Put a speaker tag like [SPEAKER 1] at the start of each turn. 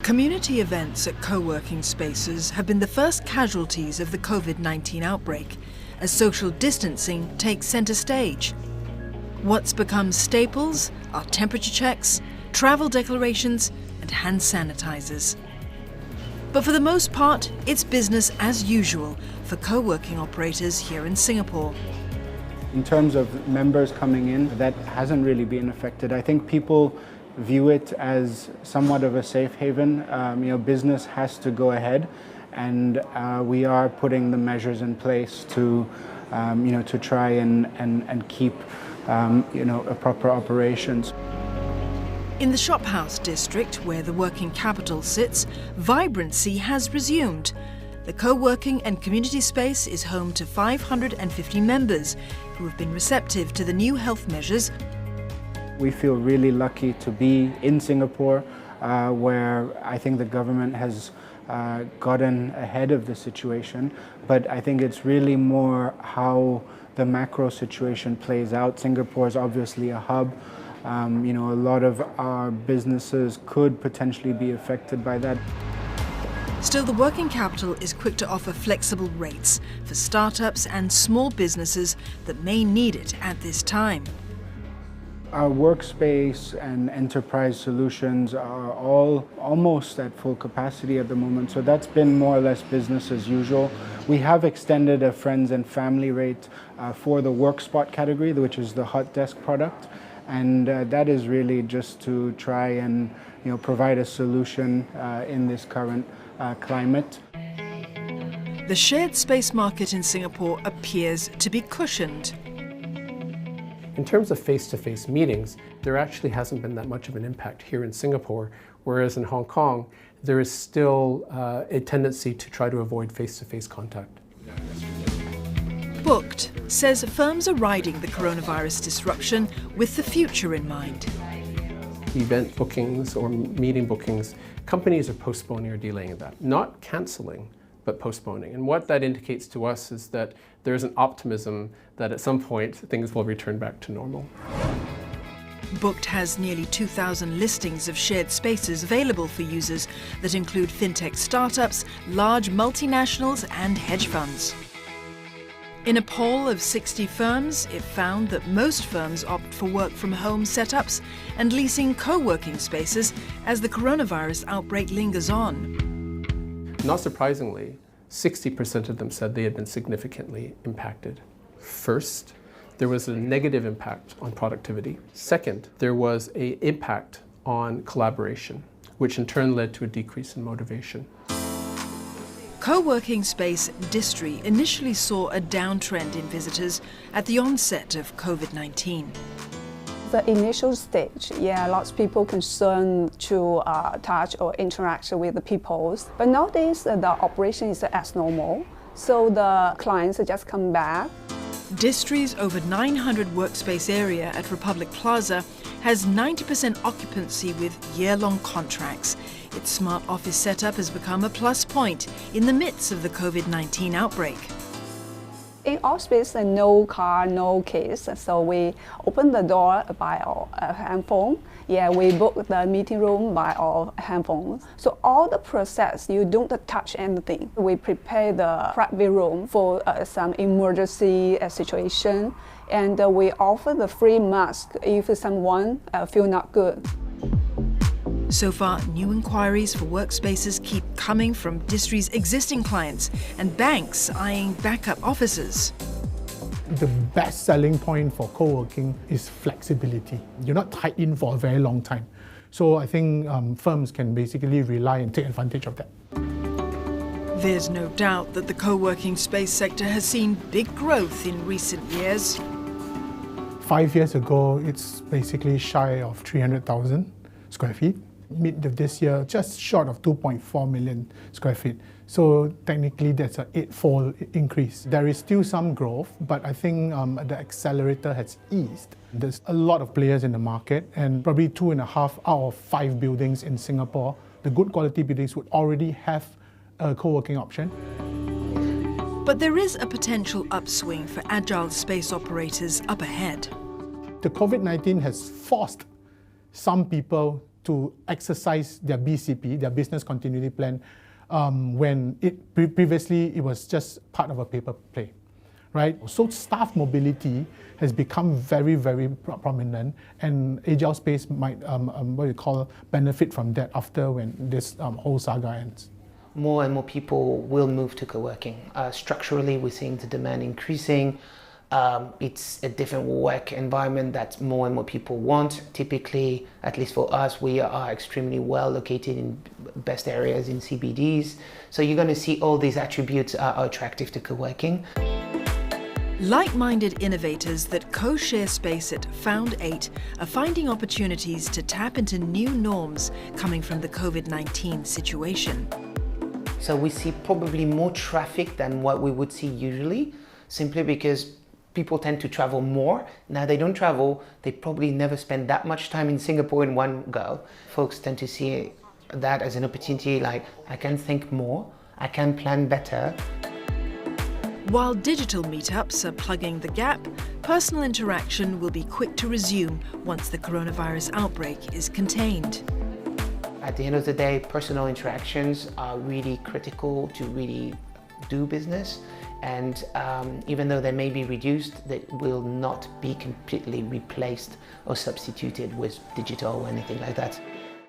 [SPEAKER 1] Community events at co-working spaces have been the first casualties of the COVID-19 outbreak, as social distancing takes centre stage. What's become staples are temperature checks, travel declarations and hand sanitizers. But for the most part, it's business as usual for co-working operators here in Singapore.
[SPEAKER 2] In terms of members coming in, that hasn't really been affected. I think people view it as somewhat of a safe haven. Business has to go ahead, and we are putting the measures in place to try and keep a proper operations.
[SPEAKER 1] In the Shophouse district, where the working capital sits, vibrancy has resumed. The co-working and community space is home to 550 members who have been receptive to the new health measures.
[SPEAKER 2] We feel really lucky to be in Singapore, where I think the government has gotten ahead of the situation. But I think it's really more how the macro situation plays out. Singapore is obviously a hub. A lot of our businesses could potentially be affected by that.
[SPEAKER 1] Still, the working capital is quick to offer flexible rates for startups and small businesses that may need it at this time.
[SPEAKER 2] Our workspace and enterprise solutions are all almost at full capacity at the moment, so that's been more or less business as usual. We have extended a friends and family rate for the WorkSpot category, which is the hot desk product, and that is really just to try and provide a solution in this current climate.
[SPEAKER 1] The shared space market in Singapore appears to be cushioned.
[SPEAKER 3] In terms of face-to-face meetings, there actually hasn't been that much of an impact here in Singapore, whereas in Hong Kong, there is still a tendency to try to avoid face-to-face contact.
[SPEAKER 1] Booked says firms are riding the coronavirus disruption with the future in mind.
[SPEAKER 3] Event bookings or meeting bookings, companies are postponing or delaying that, not cancelling, but postponing. And what that indicates to us is that there is an optimism that at some point things will return back to normal.
[SPEAKER 1] Booked has nearly 2,000 listings of shared spaces available for users that include fintech startups, large multinationals and hedge funds. In a poll of 60 firms, it found that most firms opt for work-from-home setups and leasing co-working spaces as the coronavirus outbreak lingers on.
[SPEAKER 3] Not surprisingly, 60% of them said they had been significantly impacted. First, there was a negative impact on productivity. Second, there was an impact on collaboration, which in turn led to a decrease in motivation.
[SPEAKER 1] Co-working space Distry initially saw a downtrend in visitors at the onset of COVID-19.
[SPEAKER 4] The initial stage, lots of people concerned to touch or interact with the people. But nowadays, the operation is as normal, so the clients just come back.
[SPEAKER 1] Distry's over 900 workspace area at Republic Plaza has 90% occupancy with year-long contracts. Its smart office setup has become a plus point in the midst of the COVID-19 outbreak.
[SPEAKER 4] In our space, no car, no keys, so we open the door by our handphone. We book the meeting room by our handphone. So all the process, you don't touch anything. We prepare the private room for some emergency situation, and we offer the free mask if someone feel not good.
[SPEAKER 1] So far, new inquiries for workspaces keep coming from Distry's existing clients and banks eyeing backup offices.
[SPEAKER 5] The best selling point for co-working is flexibility. You're not tied in for a very long time. So I think firms can basically rely and take advantage of that.
[SPEAKER 1] There's no doubt that the co-working space sector has seen big growth in recent years.
[SPEAKER 5] 5 years ago, it's basically shy of 300,000 square feet. Mid of this year, just short of 2.4 million square feet. So technically, that's an 8-fold increase. There is still some growth, but I think the accelerator has eased. There's a lot of players in the market, and probably 2.5 out of 5 buildings in Singapore, the good quality buildings would already have a co-working option.
[SPEAKER 1] But there is a potential upswing for agile space operators up ahead.
[SPEAKER 5] The COVID-19 has forced some people to exercise their BCP, their business continuity plan, when previously it was just part of a paper play, right? So staff mobility has become very, very prominent, and Agile Space might, benefit from that after when this whole saga ends.
[SPEAKER 6] More and more people will move to co-working. Structurally, we're seeing the demand increasing. It's a different work environment that more and more people want. Typically, at least for us, we are extremely well located in best areas in CBDs. So you're going to see all these attributes are attractive to co-working.
[SPEAKER 1] Like-minded innovators that co-share space at Found 8 are finding opportunities to tap into new norms coming from the COVID-19 situation.
[SPEAKER 6] So we see probably more traffic than what we would see usually, simply because people tend to travel more. Now they don't travel, they probably never spend that much time in Singapore in one go. Folks tend to see that as an opportunity, like, I can think more, I can plan better.
[SPEAKER 1] While digital meetups are plugging the gap, personal interaction will be quick to resume once the coronavirus outbreak is contained.
[SPEAKER 6] At the end of the day, personal interactions are really critical to really do business. And even though they may be reduced, they will not be completely replaced or substituted with digital or anything like that.